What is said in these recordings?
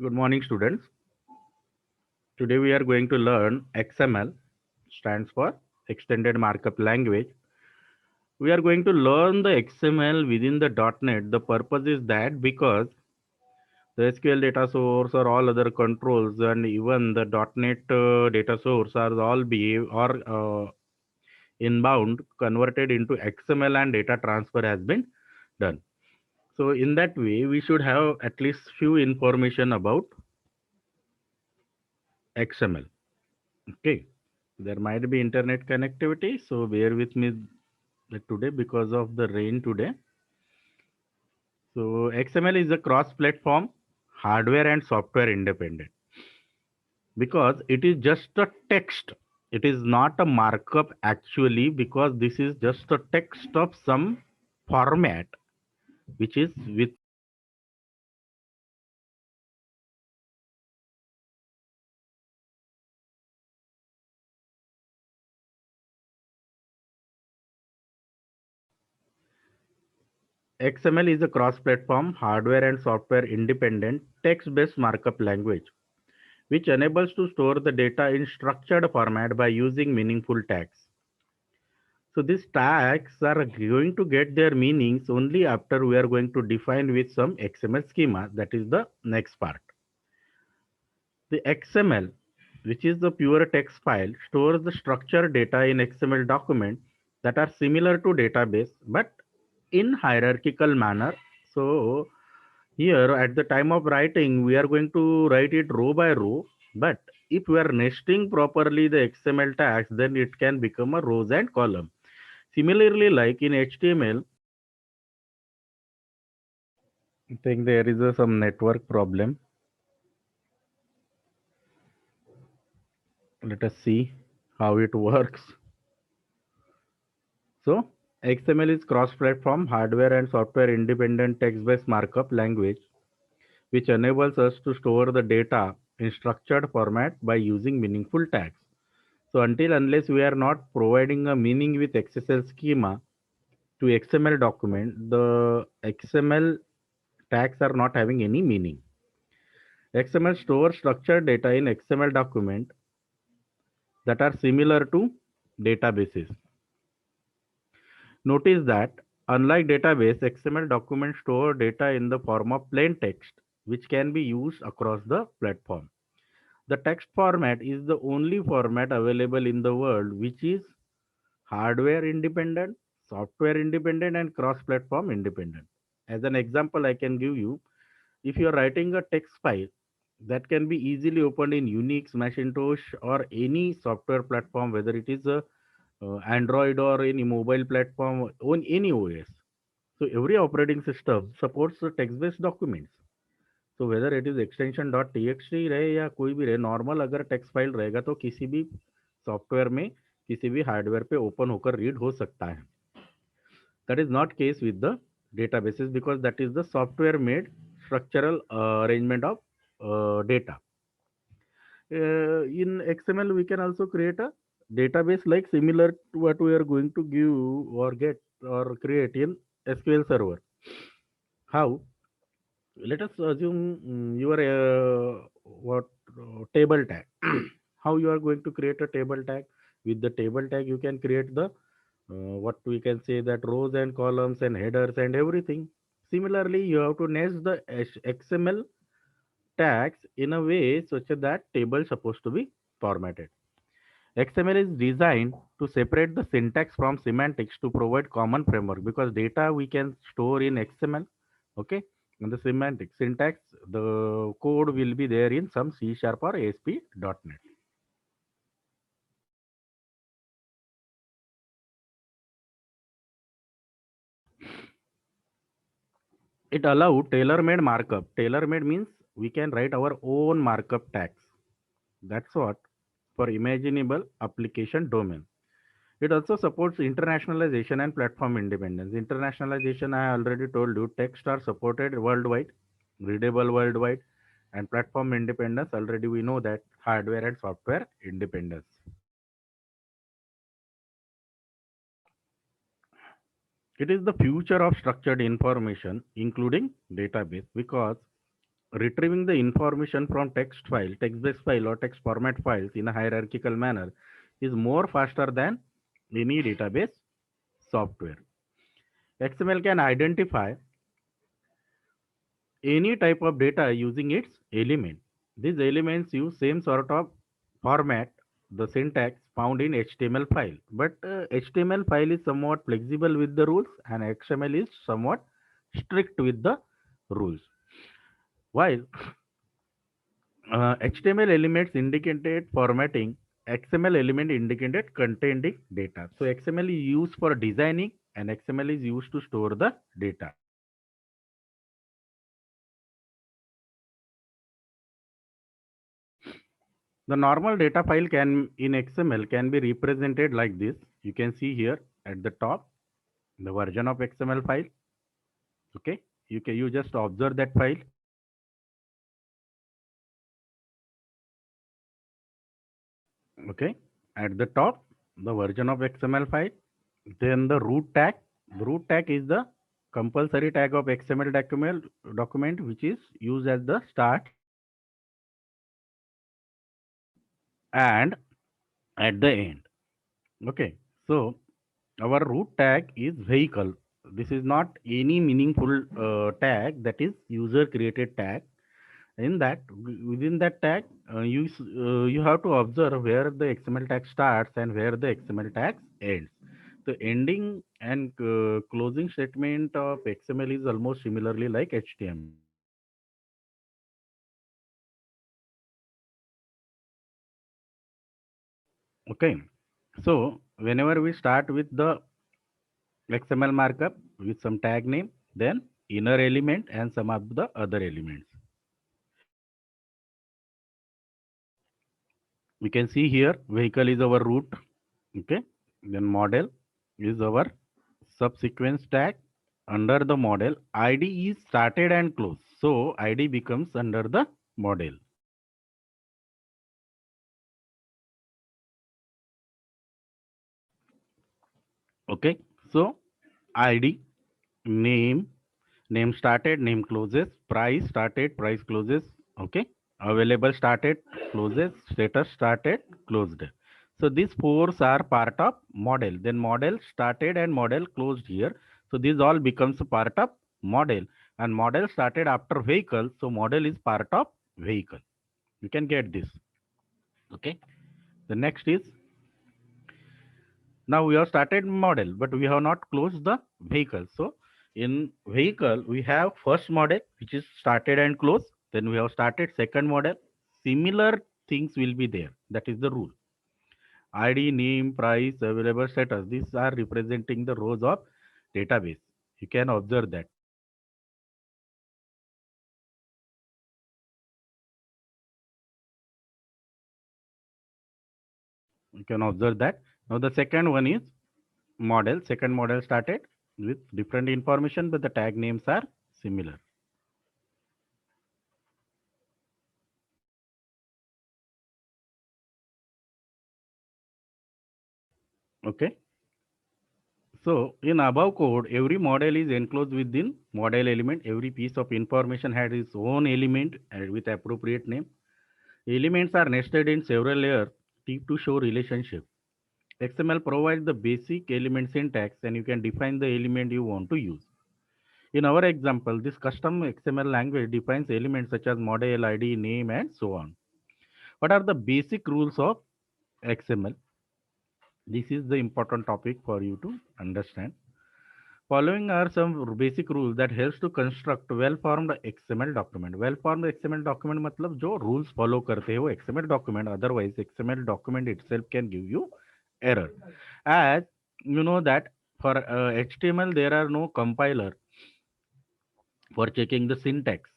Good morning, students. Today we are going to learn XML, stands for Extended Markup Language. We are going to learn the XML within the .NET. The purpose is that because the SQL data source or all other controls and even the .NET data source are all inbound converted into XML and data transfer has been done. So in that way, we should have at least few information about XML. Okay, there might be internet connectivity, so bear with me today because of the rain today. So XML is a cross-platform, hardware and software independent because it is just a text. It is not a markup actually because this is just a text of some format which is with XML is a cross-platform, hardware and software independent text-based markup language which enables to store the data in structured format by using meaningful tags. So these tags are going to get their meanings only after we are going to define with some XML schema. That is the next part. The XML, which is the pure text file, stores the structured data in XML document that are similar to database but in hierarchical manner. So here at the time of writing, we are going to write it row by row, but if we are nesting properly the XML tags, then it can become a rows and column. Similarly, like in HTML, I think there is some network problem. Let us see how it works. So XML is cross-platform hardware and software independent text-based markup language, which enables us to store the data in structured format by using meaningful tags. So until unless we are not providing a meaning with XSL schema to XML document, the XML tags are not having any meaning. XML stores structured data in XML document that are similar to databases. Notice that unlike database, XML documents store data in the form of plain text, which can be used across the platform. The text format is the only format available in the world which is hardware independent, software independent, and cross platform independent. As an example, I can give you if you are writing a text file that can be easily opened in Unix, Macintosh, or any software platform, whether it is a Android or any mobile platform on any OS. So every operating system supports the text-based documents. तो whether it is extension dot T x T रहे या कोई भी रहे normal अगर text file रहेगा तो किसी भी सॉफ्टवेयर में किसी भी हार्डवेयर पे ओपन होकर रीड हो सकता है that is not case with the databases because that is the software made structural arrangement of data. In XML, we can also create a database like similar to what we are going to give or get or create in SQL Server. How? Let us assume your what table tag. How you are going to create a table tag? With the table tag, you can create the what we can say that rows and columns and headers and everything. Similarly, you have to nest the XML tags in a way such that table supposed to be formatted. XML is designed to separate the syntax from semantics to provide common framework because data we can store in XML, okay, and the semantics syntax, the code will be there in some C sharp or ASP.NET. It allow tailor-made markup. Tailor-made means we can write our own markup tags. That's what for imaginable application domain. It also supports internationalization and platform independence. Internationalization, I already told you, text are supported worldwide, readable worldwide, and platform independence, already we know that hardware and software independence. It is the future of structured information, including database, because Retrieving the information from text file, text-based file or text format files in a hierarchical manner is more faster than any database software. XML can identify any type of data using its element. These elements use same sort of format, the syntax found in HTML file. But HTML file is somewhat flexible with the rules and XML is somewhat strict with the rules. While HTML elements indicated formatting, XML element indicated containing data. So XML is used for designing and XML is used to store the data. The normal data file can in XML can be represented like this. You can see here at the top the version of XML file. Okay, you just observe that file. Okay, at the top the version of XML file. Then the root tag. The root tag is the compulsory tag of XML document which is used as the start and at the end. Okay, so our root tag is vehicle. This is not any meaningful tag, that is user created tag. In that, within that tag, you have to observe where the XML tag starts and where the XML tag ends. The ending and closing statement of XML is almost similarly like HTML. Okay, so whenever we start with the XML markup with some tag name, then inner element and some of the other elements. We can see here vehicle is our root. Okay, then model is our subsequence tag. Under the model, id is started and closed, so id becomes under the model. Okay, so id, name, name started, name closes, price started, price closes. Okay, available started, closes, status started, closed. So these fours are part of model. Then model started and model closed here. So these all becomes a part of model, and model started after vehicle. So model is part of vehicle. You can get this. Okay. The next is, now we have started model, but we have not closed the vehicle. So in vehicle, we have first model, which is started and closed. Then we have started second model. Similar things will be there. That is the rule. ID, name, price, available status. These are representing the rows of database. You can observe that. You can observe that. Now the second one is model. Second model started with different information, but the tag names are similar. Okay. So in above code, every model is enclosed within model element. Every piece of information has its own element and with appropriate name. Elements are nested in several layers to show relationship. XML provides the basic element syntax and you can define the element you want to use. In our example, this custom XML language defines elements such as model, ID, name, and so on. What are the basic rules of XML? This is the important topic for you to understand. Following are some basic rules that helps to construct well-formed XML document. Well-formed XML document मतलब जो rules follow करते हैं वो XML document. Otherwise, XML document itself can give you error. As you know that for HTML there are no compiler for checking the syntax.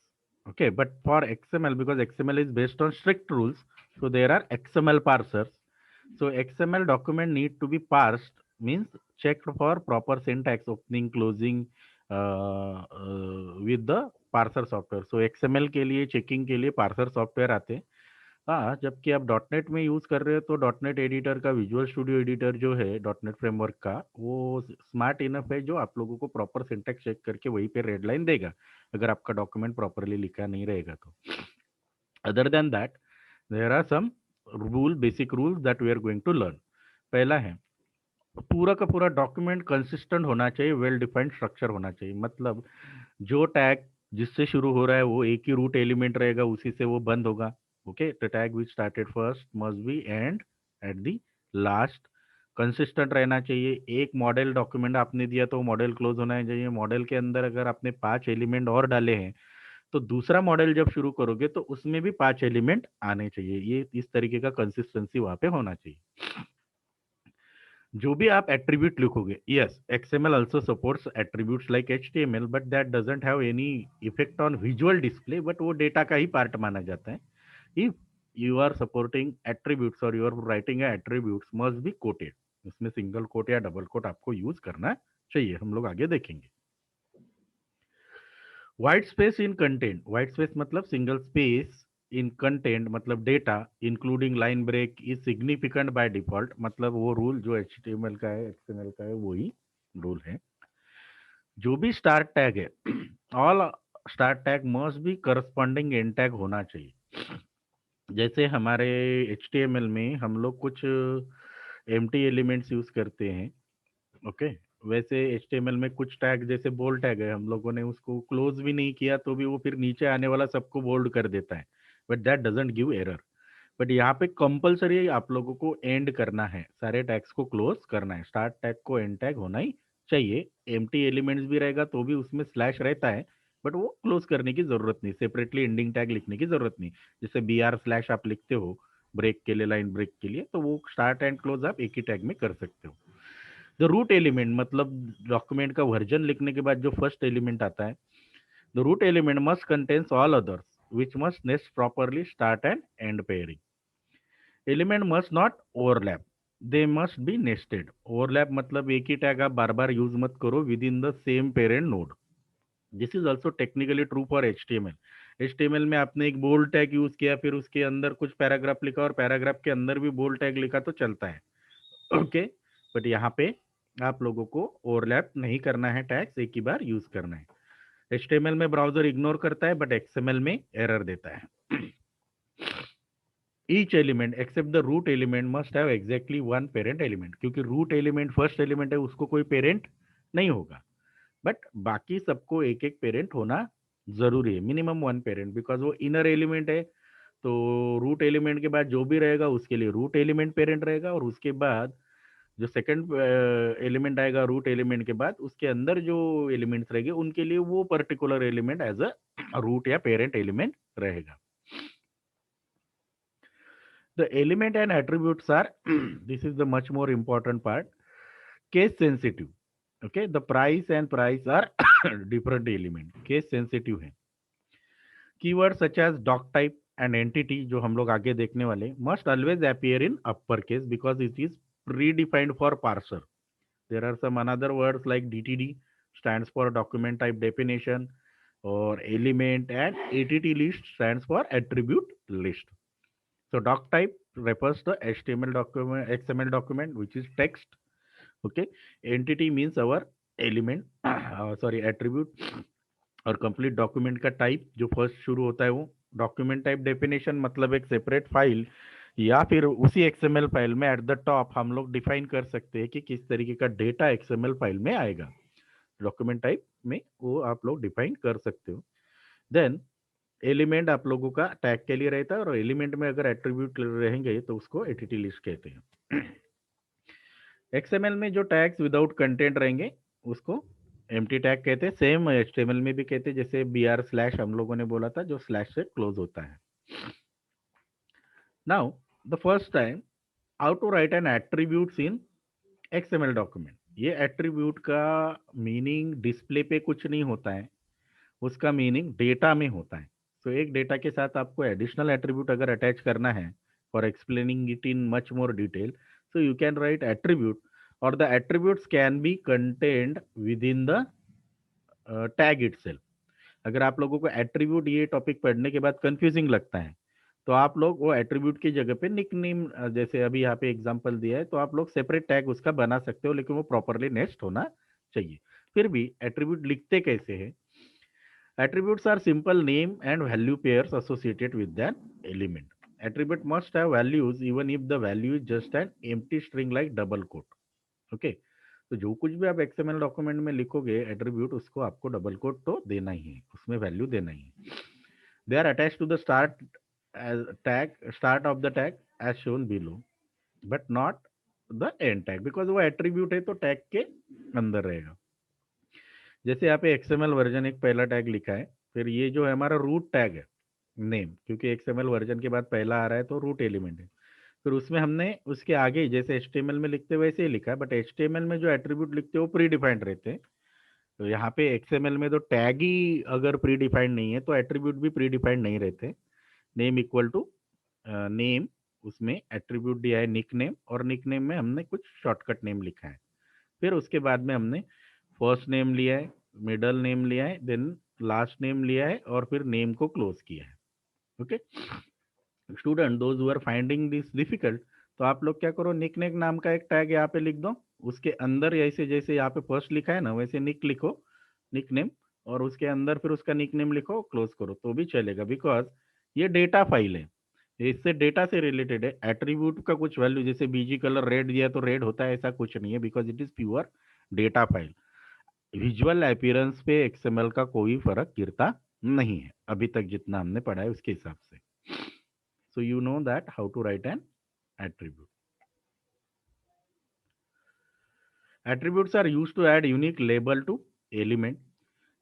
Okay, but for XML, because XML is based on strict rules, so there are XML parsers. So XML document need to be parsed, means checked for proper syntax, opening, closing with the parser software. So XML के लिए checking के लिए parser software आते हैं. हाँ, जबकि आप dot net में यूज कर रहे हो तो डॉट नेट एडिटर का विजुअल स्टूडियो एडिटर जो है डॉट नेट फ्रेमवर्क का, वो स्मार्ट इनफ है जो आप लोगों को प्रॉपर सिंटैक्स चेक करके वहीं पे रेड लाइन देगा अगर आपका डॉक्यूमेंट प्रॉपरली लिखा नहीं रहेगा तो। Other than that there are some basic rules that we are going to learn. पहला है, पूरा का पूरा डॉक्यूमेंट कंसिस्टेंट होना चाहिए, वेल डिफाइंड स्ट्रक्चर होना चाहिए। मतलब जो टैग जिससे शुरू हो रहा है वो एक ही रूट एलिमेंट रहेगा, उसी से वो बंद होगा। Okay, the tag which started first must be and at the last. Consistent रहना चाहिए। एक मॉडल डॉक्यूमेंट आपने दिया तो मॉडल क्लोज होना चाहिए। मॉडल के अंदर अगर आपने 5 एलिमेंट और डाले हैं तो दूसरा मॉडल जब शुरू करोगे तो उसमें भी 5 एलिमेंट आने चाहिए। ये इस तरीके का कंसिस्टेंसी वहां पे होना चाहिए। जो भी आप एट्रीब्यूट लिखोगे, yes, XML also supports attributes like HTML, but that doesn't have any effect on visual display, but वो डेटा का ही पार्ट माना जाता है। if you are supporting attributes or you are writing a attributes must be quoted, इसमें single quote या double quote आपको use करना चाहिए, हम लोग आगे देखेंगे। White space in content, white space मतलब सिंगल स्पेस इन कंटेंट, मतलब data including line break is significant by default. मतलब वो रूल जो HTML का है, XML का है, वही रूल है। जो भी स्टार्ट टैग है, all start tag must be corresponding and tag होना चाहिए। जैसे हमारे HTML में हम लोग कुछ एम्प्टी एलिमेंट्स यूज करते हैं। ओके, वैसे HTML में कुछ टैग जैसे बोल्ड टैग है, हम लोगों ने उसको क्लोज भी नहीं किया तो भी वो फिर नीचे आने वाला सबको बोल्ड कर देता है, but that doesn't give error. But यहाँ पे कंपलसरी आप लोगों को एंड करना है, सारे टैग्स को क्लोज करना है। स्टार्ट टैग को एंड टैग होना ही चाहिए। एम्प्टी एलिमेंट्स भी रहेगा तो भी उसमें स्लैश रहता है, बट वो क्लोज करने की जरूरत नहीं, सेपरेटली एंडिंग टैग लिखने की जरूरत नहीं। जैसे BR/ आप लिखते हो ब्रेक के लिए, लाइन ब्रेक के लिए, तो वो स्टार्ट एंड क्लोज आप एक ही टैग में कर सकते हो। द रूट एलिमेंट मतलब डॉक्यूमेंट का वर्जन लिखने के बाद जो फर्स्ट एलिमेंट आता है, the root element must contains all others which must nest properly start and end pairing. Element must not overlap, they must be nested. Overlap मतलब एक ही टैग आप बार बार यूज मत करो with in the same parent node. This is also technically true for HTML में आपने एक bold tag use किया, फिर उसके अंदर कुछ पैराग्राफ लिखा और पैराग्राफ के अंदर भी बोल्ड टैग लिखा तो चलता है। ओके, बट यहाँ पे आप लोगों को ओवरलैप नहीं करना है, टैग्स एक ही बार यूज करना है। HTML में ब्राउजर इग्नोर करता है बट XML में एरर देता है। Each element except the root element must have exactly one parent element, क्योंकि रूट एलिमेंट फर्स्ट एलिमेंट है, उसको कोई पेरेंट नहीं होगा। बट बाकी सबको एक एक पेरेंट होना जरूरी है, मिनिमम वन पेरेंट, बिकॉज वो इनर एलिमेंट है। तो रूट एलिमेंट के बाद जो भी रहेगा उसके लिए रूट एलिमेंट पेरेंट रहेगा, और उसके बाद जो सेकंड एलिमेंट आएगा रूट एलिमेंट के बाद, उसके अंदर जो एलिमेंट्स रहेंगे उनके लिए वो particular element as a root या पेरेंट एलिमेंट रहेगा। The element and attributes are this is the much more important part, case sensitive. Okay, the price and price are different element, case sensitive है। Keyword such as doc type and entity जो हम लोग आगे देखने वाले, must always appear in upper case because it is predefined for parser. There are some another words like DTD stands for document type definition or element, and ATT list stands for attribute list. So doc type refers to HTML document, XML document which is text. Okay, entity means our element, sorry, attribute। और complete document का type जो first शुरू होता है वो document type definition, मतलब एक separate file या फिर उसी XML फाइल में एट द टॉप हम लोग डिफाइन कर सकते हैं कि किस तरीके का डेटा XML फाइल में आएगा। डॉक्यूमेंट टाइप में वो आप लोग डिफाइन कर सकते हो। देन एलिमेंट आप लोगों का टैग के लिए रहता है, और एलिमेंट में अगर एट्रीब्यूट रहेंगे तो उसको एटीटी लिस्ट कहते हैं। XML में जो टैग्स विदाउट कंटेंट रहेंगे उसको एम्प्टी टैग कहते हैं। सेम HTML में भी कहते हैं, जैसे BR/ हम लोगों ने बोला था जो स्लैश से क्लोज होता है। Now the first time how to write an attributes in XML document. ये एट्रीब्यूट का मीनिंग डिस्प्ले पे कुछ नहीं होता है, उसका मीनिंग डेटा में होता है। तो एक डेटा के साथ आपको एडिशनल एट्रीब्यूट अगर अटैच करना है for explaining it in much more detail, so you can write attribute, or the attributes can be contained within the tag itself। अगर आप लोगों को एट्रीब्यूट ये टॉपिक पढ़ने के बाद कंफ्यूजिंग लगता है तो आप लोग वो एट्रीब्यूट की जगह पे निक नेम, जैसे अभी यहाँ पे एग्जांपल दिया है, तो आप लोग सेपरेट टैग उसका बना सकते हो, लेकिन वो प्रॉपरली नेस्ट होना चाहिए। फिर भी एट्रीब्यूट लिखते कैसे हैं? Attributes are simple name and value pairs associated with an element. Attribute must have values even if the value is just an empty string like double quote. Okay. तो जो कुछ भी आप XML डॉक्यूमेंट में लिखोगे एट्रीब्यूट, उसको आपको double coat तो देना ही है, उसमें वैल्यू देना ही है। They are attach to the start of the tag as shown below, but not the end tag, because वो एट्रीब्यूट है तो टैग के अंदर रहेगा। जैसे यहाँ पे एक्सएमएल वर्जन एक पहला टैग लिखा है, फिर ये जो है हमारा रूट टैग है नेम, क्योंकि एक्सएमएल वर्जन के बाद पहला आ रहा है तो रूट एलिमेंट है। फिर उसमें हमने उसके आगे जैसे एचटीएमएल में लिखते वैसे ही लिखा है, बट एचटीएमएल में जो एट्रीब्यूट लिखते हैं वो प्री डिफाइंड रहते हैं। तो यहाँ पे एक्सएमएल में तो टैग ही अगर प्री डिफाइंड नहीं है तो एट्रीब्यूट भी प्री डिफाइंड नहीं रहते। नेम इक्वल टू नेम, उसमें एट्रीब्यूट दिया है निक नेम, और निक नेम में हमने कुछ शॉर्टकट नेम लिखा है। फिर उसके बाद में हमने फर्स्ट नेम लिया है, मिडल नेम लिया है, देन लास्ट नेम लिया है, और फिर नेम को क्लोज किया है। Okay student, those who are finding this difficult, तो आप लोग क्या करो, निक नेक नाम का एक टैग यहाँ पे लिख दो, उसके अंदर ऐसे जैसे यहाँ पे फर्स्ट लिखा है ना वैसे निक लिखो, निक नेम, और उसके अंदर फिर उसका निक नेम लिखो, क्लोज करो तो भी चलेगा, बिकॉज ये डेटा फाइल है, इससे डेटा से रिलेटेड है। एट्रीब्यूट का कुछ वैल्यू, जैसे बीजी कलर रेड दिया तो रेड होता है, ऐसा कुछ नहीं है, because it is pure data file. Visual appearance पे एक्सएमएल का कोई फर्क गिरता नहीं है, अभी तक जितना हमने पढ़ा है उसके हिसाब से। So you know that how to write an attribute. Attributes are used to add unique label to element.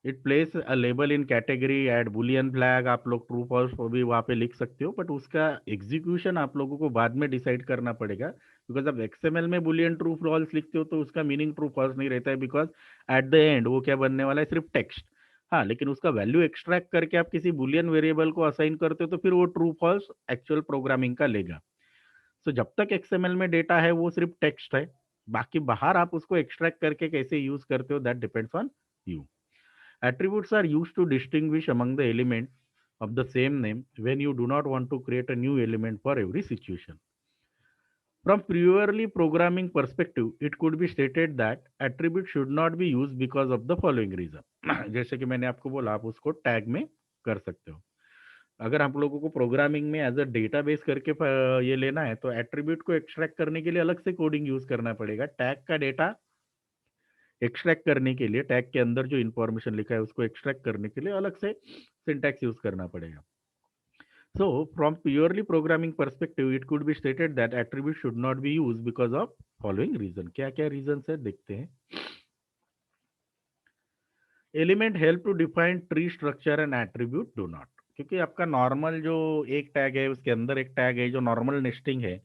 It place a label in category, add boolean flag, आप लोग ट्रू फॉल्स भी वहाँ पे लिख सकते हो, बट उसका एग्जीक्यूशन आप लोगों को बाद में डिसाइड करना पड़ेगा, बिकॉज आप एक्सएमएल में बुलियन ट्रू फॉल्स लिखते हो तो उसका मीनिंग ट्रू फॉल्स नहीं रहता है, बिकॉज एट द एंड वो क्या बनने वाला है, सिर्फ टेक्स्ट। हाँ, लेकिन उसका वैल्यू एक्सट्रैक्ट करके आप किसी बुलियन वेरिएबल को असाइन करते हो तो फिर वो ट्रू फॉल्स एक्चुअल प्रोग्रामिंग का लेगा। सो जब तक एक्सएमएल में डेटा है वो सिर्फ टेक्स्ट है, बाकी बाहर आप उसको एक्सट्रैक्ट करके कैसे यूज करते हो that depends on you. Attributes are used to distinguish among the elements of the same name when you do not want to create a new element for every situation. From purely programming perspective, it could be stated that attribute should not be used because of the following reason. जैसे कि मैंने आपको बोला, आप उसको tag में कर सकते हो। अगर आप लोगों को प्रोग्रामिंग में एज अ डेटाबेस करके ये लेना है तो एट्रीब्यूट को एक्सट्रैक्ट करने के लिए अलग से कोडिंग यूज करना पड़ेगा। टैग का डेटा एक्सट्रैक्ट करने के लिए, टैग के अंदर जो इंफॉर्मेशन लिखा है उसको एक्सट्रैक्ट करने के लिए अलग से सिंटैक्स यूज करना पड़ेगा। So from purely programming perspective it could be stated that attribute should not be use because of following reason. क्या क्या रीजन है देखते हैं। Element help to define tree structure and attribute do not, क्योंकि आपका normal जो एक tag है उसके अंदर एक टैग है जो नॉर्मल नेस्टिंग है,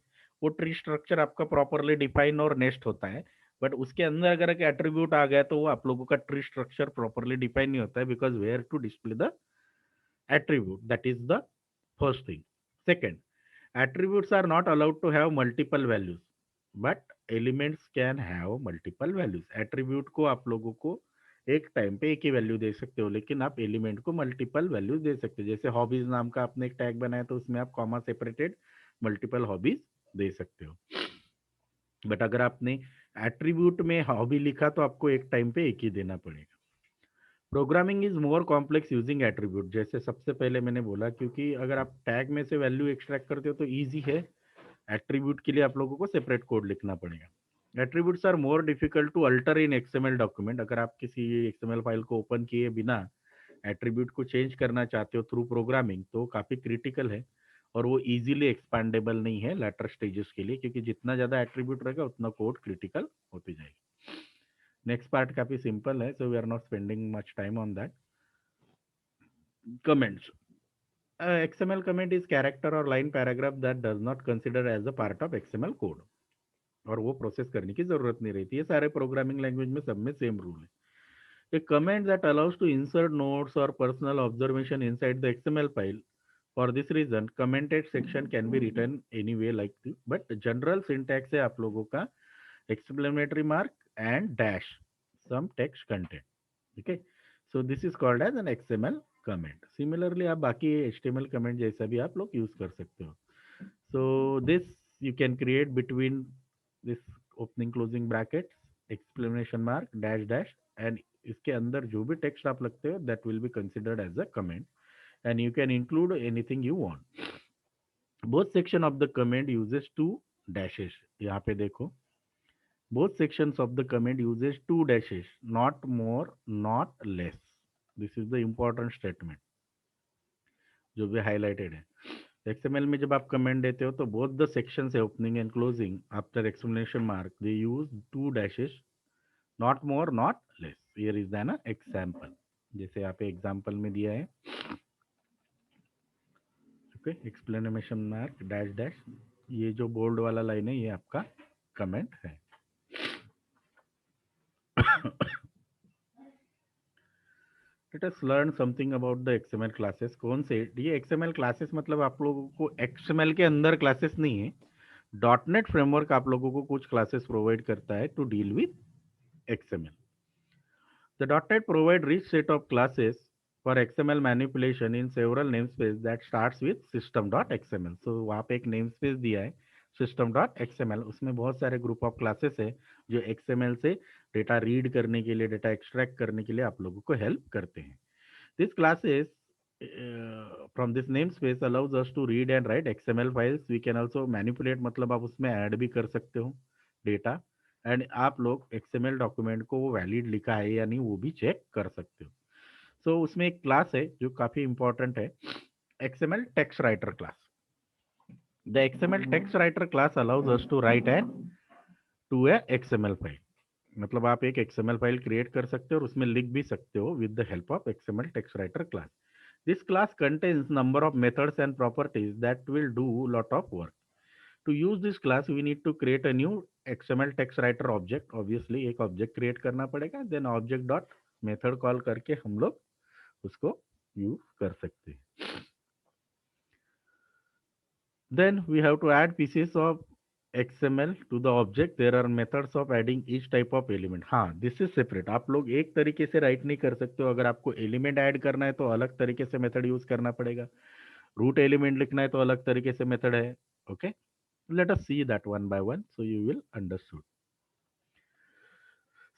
वो ट्री स्ट्रक्चर आपका प्रॉपरली डिफाइन और नेस्ट होता है, बट उसके अंदर अगर एक एट्रीब्यूट आ गया तो वो आप लोगों का ट्री स्ट्रक्चर प्रॉपरली डिफाइन नहीं होता है, because where to display the attribute, that is the first thing. Second, attributes are not allowed to have multiple values, but elements can have multiple values. attribute को आप लोगों को एक time पे एक ही वैल्यू दे सकते हो, लेकिन आप एलिमेंट को मल्टीपल वैल्यूज दे सकते हो। जैसे हॉबीज नाम का आपने एक टैग बनाया तो उसमें आप कॉमा सेपरेटेड मल्टीपल हॉबीज दे सकते हो, बट अगर आपने एट्रीब्यूट में हॉबी लिखा तो आपको एक टाइम पे एक ही देना पड़ेगा। Programming is more complex using attribute, जैसे सबसे पहले मैंने बोला, क्योंकि अगर आप टैग में से वैल्यू एक्सट्रैक्ट करते हो तो इजी है, एट्रीब्यूट के लिए आप लोगों को सेपरेट कोड लिखना पड़ेगा। Attributes are more difficult to alter in XML document, अगर आप किसी एक्सएमएल फाइल को ओपन किए बिना एट्रीब्यूट को चेंज करना चाहते हो थ्रू प्रोग्रामिंग तो काफी क्रिटिकल है, और वो इजीली एक्सपांडेबल नहीं है लेटर स्टेजेस के लिए, क्योंकि जितना ज्यादा एट्रीब्यूट रहेगा उतना कोड क्रिटिकल होती जाएगी। नेक्स्ट पार्ट काफी सिंपल है, so we are not spending much time on that. Comments, XML comment is character or line paragraph that does not consider as a part of XML code, और वो process करने की जरूरत नहीं रहती है, सारे प्रोग्रामिंग लैंग्वेज में सब में सेम रूल है। A comment that allows to insert notes or personal observation inside the XML file. For this reason, commented section can be written anyway like this, but general syntax है आप लोगों का explanatory mark and dash some text content. Okay, so this is called as an XML comment. Similarly आप बाकी HTML comment जैसा भी आप लोग यूज कर सकते हो। So this you can create between this opening closing bracket, exclamation mark, dash dash, and इसके अंदर जो भी टेक्स्ट आप लगते हो that will be considered as a comment, and you can include anything you want. Both section of the comment uses two dashes. यहाँ पे देखो, both sections of the comment uses two dashes, not more, not less. This is the important statement जो भी highlighted है। XML में जब आप comment देते हो तो बोथ द सेक्शन है opening and closing after exclamation mark they use two dashes, not more not less. Here is an example, जैसे यहाँ पे एग्जांपल में दिया है। Okay, exclamation mark dash dash, ये जो बोल्ड वाला लाइन है ये आपका कमेंट है। Let us learn something about the XML classes. कौन से ये XML क्लासेस, मतलब आप लोगों को XML के अंदर क्लासेस नहीं है, .NET फ्रेमवर्क आप लोगों को कुछ क्लासेस प्रोवाइड करता है to deal with XML। The .NET provide rich set of classes for XML manipulation in several namespace that starts with system.xml। So वहाँ पे एक namespace दिया है system.xml, उसमें बहुत सारे ग्रुप ऑफ क्लासेस है जो XML से डेटा रीड करने के लिए, डेटा एक्सट्रैक्ट करने के लिए आप लोगों को हेल्प करते हैं। These classes from this namespace allows us to read and write XML files. We can also manipulate, मतलब आप उसमें ऐड भी कर सकते हो डेटा, एंड आप लोग XML डॉक्यूमेंट को वो वैलिड लिखा है या नहीं वो भी चेक कर सकते हो। सो उसमें एक क्लास है जो काफी इंपॉर्टेंट है, XML text writer class. The XML text writer class allows us to write and to a XML file. मतलब आप एक XML फाइल क्रिएट कर सकते हो और उसमें लिख भी सकते हो with the help of XML text writer class. This class contains number of methods and properties that will do lot of work. To use this class, we need to create a new XML text writer object. Obviously, एक object create करना पड़ेगा, then object dot method call करके हम लोग उसको use कर सकते हैं। Then we have to add pieces of XML to the object. There are methods of adding each type of element. हाँ, this is separate. आप लोग एक तरीके से राइट नहीं कर सकते हो। अगर आपको एलिमेंट ऐड करना है तो अलग तरीके से मेथड यूज करना पड़ेगा, रूट एलिमेंट लिखना है तो अलग तरीके से मेथड है। Okay, let us see that one by one so you will understood.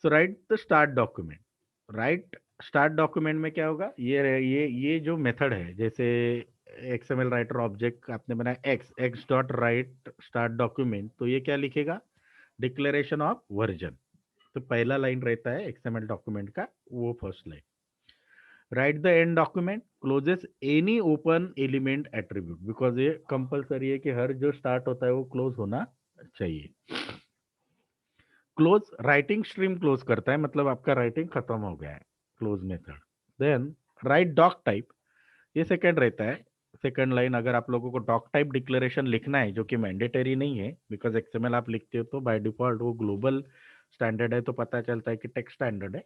So right the start document. Right start document में क्या होगा, ये जो मेथड है, जैसे XML राइटर ऑब्जेक्ट आपने बनाया x dot write start document, तो ये क्या लिखेगा, डिक्लेरेशन ऑफ वर्जन। तो पहला लाइन रहता है XML डॉक्यूमेंट का, वो first line. Write the end document closes any open element attribute, because ये कंपलसरी है कि हर जो स्टार्ट होता है वो क्लोज होना चाहिए। क्लोज राइटिंग स्ट्रीम क्लोज करता है, मतलब आपका राइटिंग खत्म हो गया है, close method. Then write doc type, ये सेकंड रहता है, सेकंड लाइन। अगर आप लोगों को डॉक टाइप डिक्लेरेशन लिखना है जो कि मैंडेटरी नहीं है, बिकॉज XML आप लिखते हो तो बाय डिफॉल्ट वो ग्लोबल स्टैंडर्ड है, तो पता चलता है कि टेक्स्ट स्टैंडर्ड है।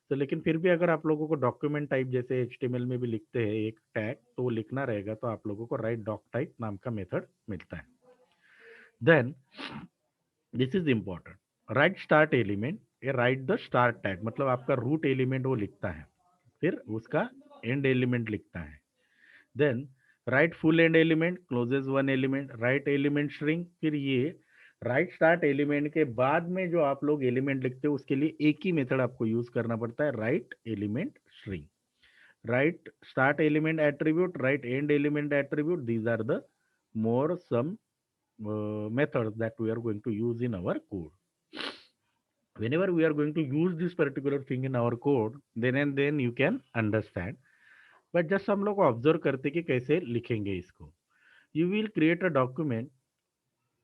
तो लेकिन फिर भी अगर आप लोगों को डॉक्यूमेंट टाइप जैसे HTML में भी लिखते हैं एक टैग, तो वो लिखना रहेगा, तो आप लोगों को राइट डॉक टाइप नाम का मेथड मिलता है। Then this is important, write start element, ये राइट द स्टार्ट टैग, मतलब आपका रूट एलिमेंट वो लिखता है, फिर उसका एंड एलिमेंट लिखता है। Then write full end element closes one element, write element string, फिर ये राइट स्टार्ट एलिमेंट के बाद में जो आप लोग एलिमेंट लिखते हो उसके लिए एक ही मेथड आपको यूज करना पड़ता है, right element string. Right start element attribute, right end element attribute, these are the more some methods that we are going to use in our code. Whenever we are going to use this particular thing in our code, then and then you can understand, but just हम लोग observe करते कि कैसे लिखेंगे इसको। You will create a document,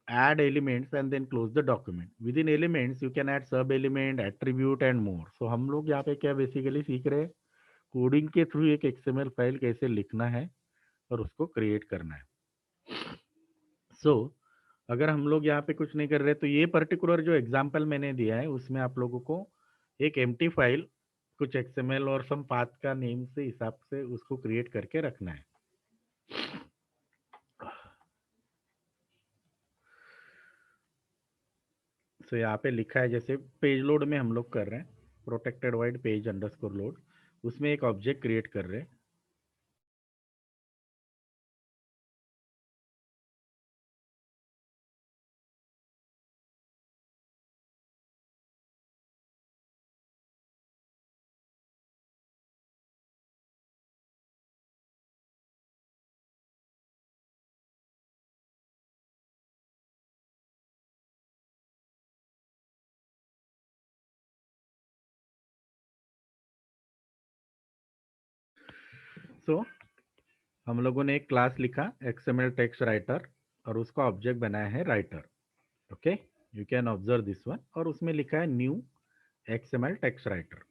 add elements and then close the document. Within elements you can add sub element, attribute and more. So हम लोग यहाँ पे क्या बेसिकली सीख रहे हैं, कोडिंग के थ्रू एक XML फाइल कैसे लिखना है और उसको क्रिएट करना है। अगर हम लोग यहाँ पे कुछ नहीं कर रहे तो ये पर्टिकुलर जो एग्जांपल मैंने दिया है उसमें आप लोगों को एक एम्प्टी फाइल कुछ XML और सम पाथ का नेम से हिसाब से उसको क्रिएट करके रखना है। यहाँ पे लिखा है, जैसे पेज लोड में हम लोग कर रहे हैं, protected wide page underscore load, उसमें एक ऑब्जेक्ट क्रिएट कर रहे हैं। सो हम लोगों ने एक क्लास लिखा XML टेक्स्ट राइटर और उसका ऑब्जेक्ट बनाया है writer. Okay, you can observe this one. और उसमें लिखा है न्यू XML टेक्स्ट राइटर.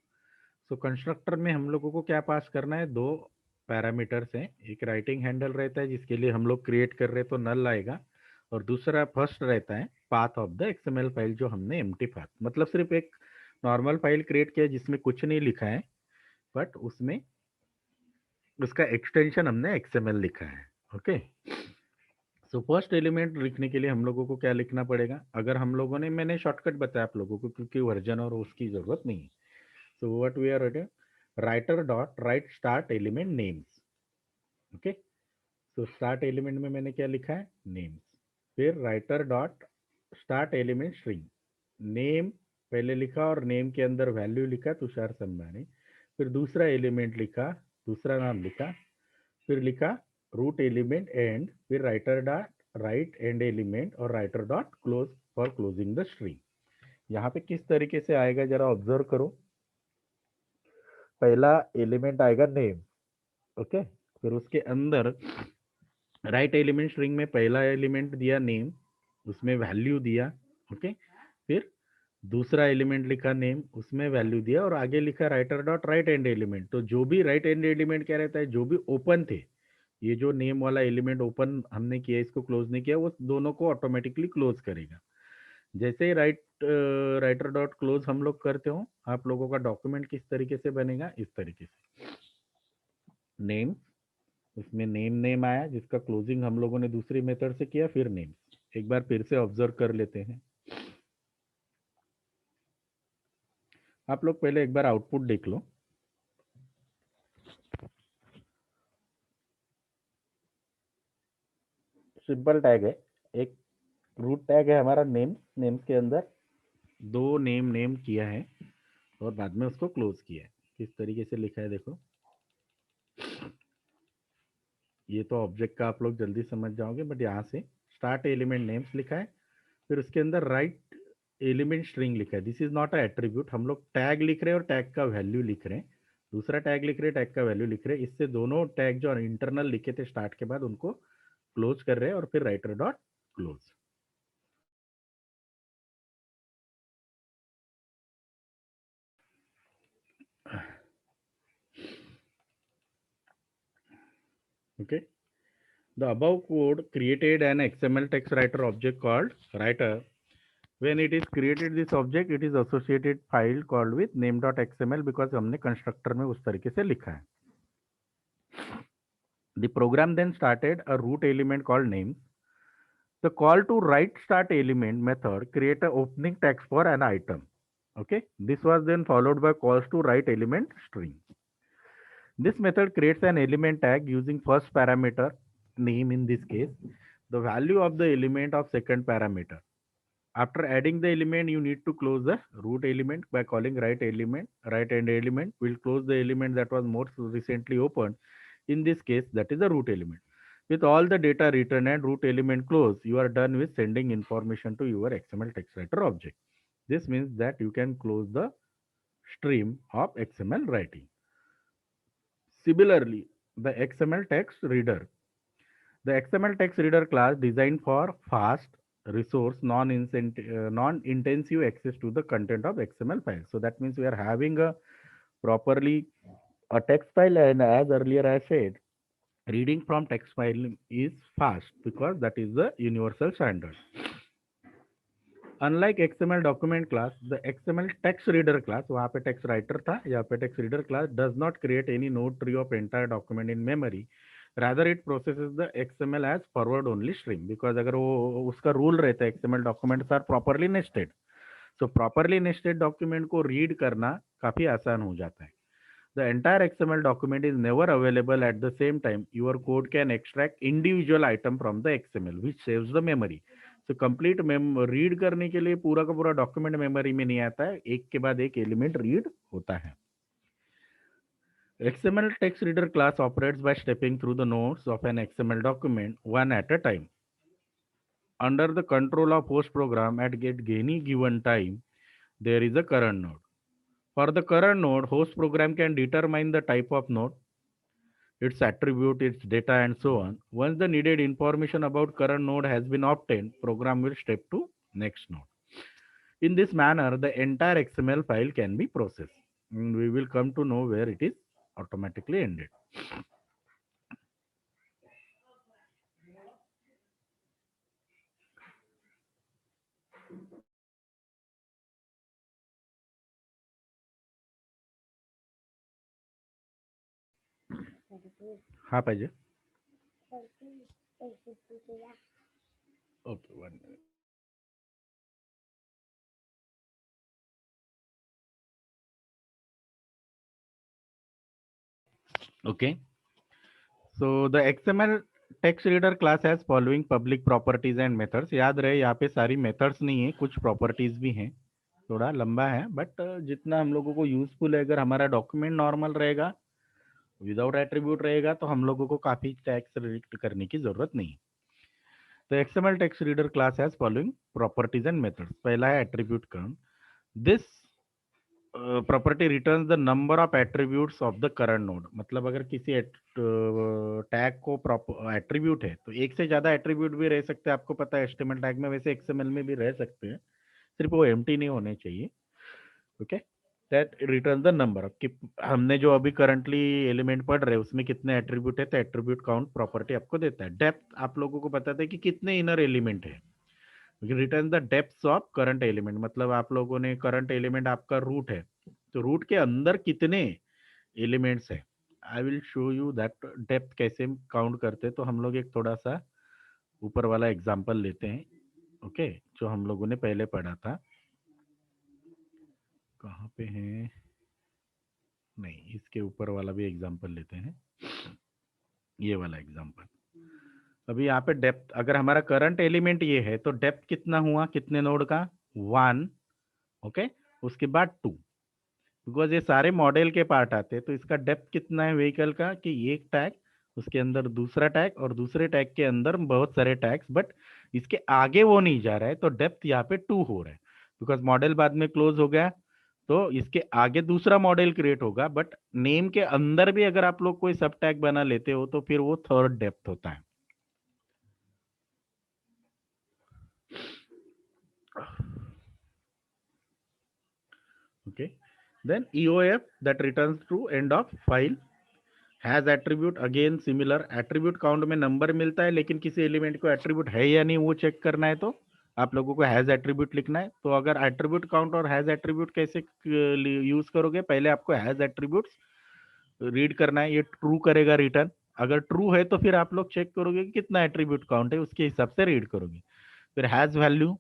सो कंस्ट्रक्टर में हम लोगों को क्या पास करना है, दो पैरामीटर्स हैं. एक राइटिंग हैंडल रहता है जिसके लिए हम लोग क्रिएट कर रहे हैं तो नल आएगा, और दूसरा फर्स्ट रहता है path of the XML file, जो हमने एम्प्टी पाथ, मतलब सिर्फ एक नॉर्मल फाइल क्रिएट किया जिसमें कुछ नहीं लिखा है, बट उसमें उसका एक्सटेंशन हमने XML लिखा है. ओके, सो फर्स्ट एलिमेंट लिखने के लिए हम लोगों को क्या लिखना पड़ेगा, अगर हम लोगों ने, मैंने शॉर्टकट बताया आप लोगों को क्योंकि वर्जन और उसकी जरूरत नहीं है. So what we are writing, writer dot write start element names. Okay, so start element में मैंने क्या लिखा है, नेम्स. फिर writer dot start element string, name पहले लिखा और नेम के अंदर वैल्यू लिखा तुषार संबानी. फिर दूसरा एलिमेंट लिखा, दूसरा नाम लिखा. फिर लिखा रूट एलिमेंट एंड. फिर writer dot write end element और writer dot close for closing the string. यहाँ पे किस तरीके से आएगा जरा ऑब्जर्व करो. पहला एलिमेंट आएगा नेम. ओके, फिर उसके अंदर राइट एलिमेंट स्ट्रिंग में पहला एलिमेंट दिया नेम, उसमें वैल्यू दिया. ओके, फिर दूसरा एलिमेंट लिखा नेम, उसमें वैल्यू दिया, और आगे लिखा writer dot write end element. तो जो भी राइट एंड एलिमेंट क्या रहता है, जो भी ओपन थे, ये जो नेम वाला एलिमेंट ओपन हमने किया, इसको क्लोज नहीं किया, वो दोनों को ऑटोमेटिकली क्लोज करेगा. जैसे ही राइटर डॉट क्लोज हम लोग करते हो, आप लोगों का डॉक्यूमेंट किस तरीके से बनेगा, इस तरीके से. नेम, उसमें नेम आया जिसका क्लोजिंग हम लोगों ने दूसरी मेथड से किया. फिर नेम. एक बार फिर से ऑब्जर्व कर लेते हैं. आप लोग पहले एक बार आउटपुट देख लो. सिंपल टैग है, एक रूट टैग है हमारा नेम. नेम्स के अंदर दो नेम किया है और बाद में उसको क्लोज किया है. किस तरीके से लिखा है देखो. ये तो ऑब्जेक्ट का आप लोग जल्दी समझ जाओगे, बट यहाँ से स्टार्ट एलिमेंट नेम्स लिखा है, फिर उसके अंदर राइट एलिमेंट स्ट्रिंग लिखा है. This is not a attribute, हम लोग टैग लिख रहे हैं और टैग का वैल्यू लिख रहे हैं. दूसरा टैग लिख रहे हैं, टैग का वैल्यू लिख रहे हैं. इससे दोनों टैग जो इंटरनल लिखे थे स्टार्ट के बाद, उनको क्लोज कर रहे हैं, और फिर writer dot close. Okay, the above code created an XML text writer object called writer. When it is created this object, it is associated file called with name.xml, because हमने constructor में उस तरीके से लिखा है. The program then started a root element called names. The call to write start element method create a opening text for an item. Okay, this was then followed by calls to write element string. This method creates an element tag using first parameter, name in this case, the value of the element of second parameter. After adding the element, you need to close the root element by calling write element. Write end element will close the element that was most recently opened. In this case, that is the root element. With all the data written and root element closed, you are done with sending information to your XML text writer object. This means that you can close the stream of XML writing. Similarly, the XML text reader. The XML text reader class designed for fast, resource, non-intensive access to the content of XML file. So that means we are having a properly a text file, and as earlier I said, reading from text file is fast because that is the universal standard. Unlike XML document class, the XML text reader class, वहाँ पे text writer था, यहाँ पे text reader class does not create any node tree of entire document in memory. Rather it processes the XML as forward only stream, because अगर वो उसका rule रहता है XML documents are properly nested. So properly nested document को read करना काफी आसान हो जाता है. The entire XML document is never available at the same time. Your code can extract individual item from the XML, which saves the memory. So complete read करने के लिए पूरा का पूरा डॉक्यूमेंट मेमोरी में नहीं आता है, एक के बाद एक एलिमेंट रीड होता है. XML text reader class operates by stepping through the nodes of an XML document one at a time. Under the control of host program at any given time, there is a current node. For the current node, host program can determine the type of node. its attribute, its data, and so on. Once the needed information about current node has been obtained, program will step to next node. In this manner, the entire XML file can be processed. And we will come to know where it is automatically ended. हाँ पाहिजे. Okay, 1 minute. Okay. So the XML text reader class has following public properties and methods. याद रहे यहाँ पे सारी methods नहीं है, कुछ properties भी हैं. थोड़ा लंबा है बट जितना हम लोगों को यूजफुल है, अगर हमारा डॉक्यूमेंट नॉर्मल रहेगा विदाउट एट्रीब्यूट रहेगा तो हम लोगों को काफी टैक्स रिलेक्ट करने की जरूरत नहीं. तो XML text reader class has following properties and methods. पहला है attribute count. This property returns the number of attributes of the current node. मतलब अगर किसी टैग को एट्रीब्यूट है तो एक से ज्यादा एट्रीब्यूट भी रह सकते हैं. आपको पता है एचटीएमएल टैग में, वैसे एक्सएमएल में भी रह सकते हैं, सिर्फ वो एम्प्टी नहीं होने चाहिए. Okay, that return the number कि हमने जो अभी करंटली एलिमेंट पढ़ रहे हैं उसमें कितने एट्रीब्यूट है, तो एट्रीब्यूट काउंट प्रॉपर्टी आपको देता है. डेप्थ आप लोगों को बताता है कि कितने इनर एलिमेंट है. Return the depth of current element, मतलब आप लोगों ने करंट एलिमेंट आपका रूट है तो रूट के अंदर कितने एलिमेंट्स है. I will show you that depth कैसे काउंट करते हैं. तो हम लोग एक थोड़ा सा ऊपर वाला एग्जांपल लेते हैं. ओके, जो हम लोगों ने पहले पढ़ा था. कहाँ पे है, नहीं इसके ऊपर वाला भी एग्जांपल लेते हैं, ये वाला एग्जांपल. अभी यहाँ पे डेप्थ, अगर हमारा करंट एलिमेंट ये है तो डेप्थ कितना हुआ, कितने नोड का, 1. ओके, उसके बाद 2. बिकॉज ये सारे मॉडल के पार्ट आते हैं तो इसका डेप्थ कितना है व्हीकल का, कि एक टैग उसके अंदर दूसरा टैग और दूसरे टैग के अंदर बहुत सारे टैग्स, बट इसके आगे वो नहीं जा रहा है तो डेप्थ यहाँ पे 2 हो रहा है. बिकॉज मॉडल बाद में क्लोज हो गया तो इसके आगे दूसरा मॉडल क्रिएट होगा, बट नेम के अंदर भी अगर आप लोग कोई सब टैग बना लेते हो तो फिर वो थर्ड डेप्थ होता है. Okay, then EOF that returns to end of file has attribute. Again similar, attribute count में नंबर मिलता है लेकिन किसी एलिमेंट को एट्रीब्यूट है या नहीं वो चेक करना है तो आप लोगों को हैज एट्रीब्यूट लिखना है. तो अगर एट्रीब्यूट काउंट और हैज एट्रीब्यूट कैसे यूज करोगे, पहले आपको हैज एट्रीब्यूट रीड करना है, ये ट्रू करेगा रिटर्न. अगर ट्रू है तो फिर आप लोग चेक करोगे कि कितना एट्रीब्यूट काउंट है, उसके हिसाब से रीड करोगे. फिर हैज वैल्यू,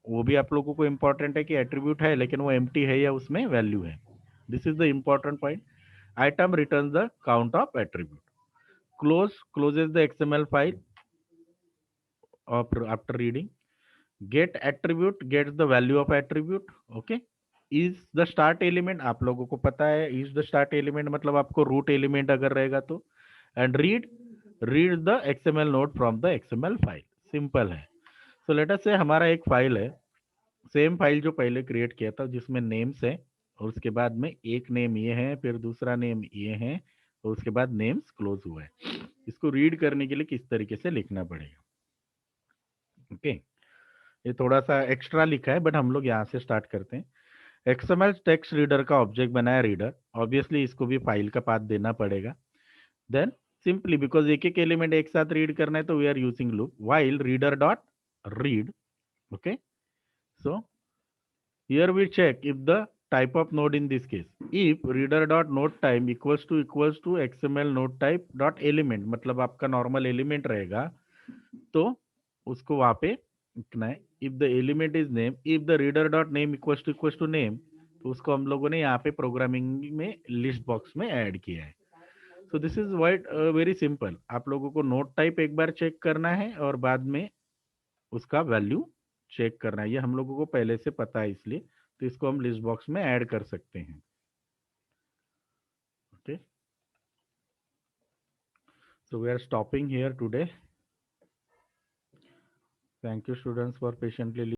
वो भी आप लोगों को इंपॉर्टेंट है कि एट्रीब्यूट है लेकिन वो एम्प्टी है या उसमें वैल्यू है. This is the important point. Item returns the count of attribute. Close closes the XML file after reading. Get attribute gets the value of attribute. Okay. Is the start element, आप लोगों को पता है is the start element मतलब आपको root element अगर रहेगा तो. And read the XML node from the XML file. Simple है. So let us say हमारा एक फाइल है, सेम फाइल जो पहले क्रिएट किया था जिसमें नेम्स है और उसके बाद में एक नेम ये है, फिर दूसरा नेम ये है और उसके बाद नेम्स क्लोज हुआ है. इसको रीड करने के लिए किस तरीके से लिखना पड़ेगा. ओके, ये थोड़ा सा एक्स्ट्रा लिखा है बट हम लोग यहाँ से स्टार्ट करते हैं. एक्सएमएल टेक्स्ट रीडर का ऑब्जेक्ट बनाया रीडर, ऑब्वियसली इसको भी फाइल का पाथ देना पड़ेगा. देन सिंपली बिकॉज एक एक एलिमेंट एक साथ रीड करना है तो we are using loop while reader dot read. Okay, so here we check if the type of node in this case. If reader dot node type equals to XML node type dot element, मतलब आपका normal element रहेगा तो उसको वहां पे लिखना है. If the element is name, if the reader dot name equals to name, तो उसको हम लोगों ने यहाँ पे प्रोग्रामिंग में लिस्ट बॉक्स में ऐड किया है. So this is white very simple. आप लोगों को नोट टाइप एक बार चेक करना है और बाद में उसका वैल्यू चेक करना है. ये हम लोगों को पहले से पता है इसलिए तो इसको हम लिस्ट बॉक्स में ऐड कर सकते हैं. Okay, so we are stopping here today. Thank you students for patiently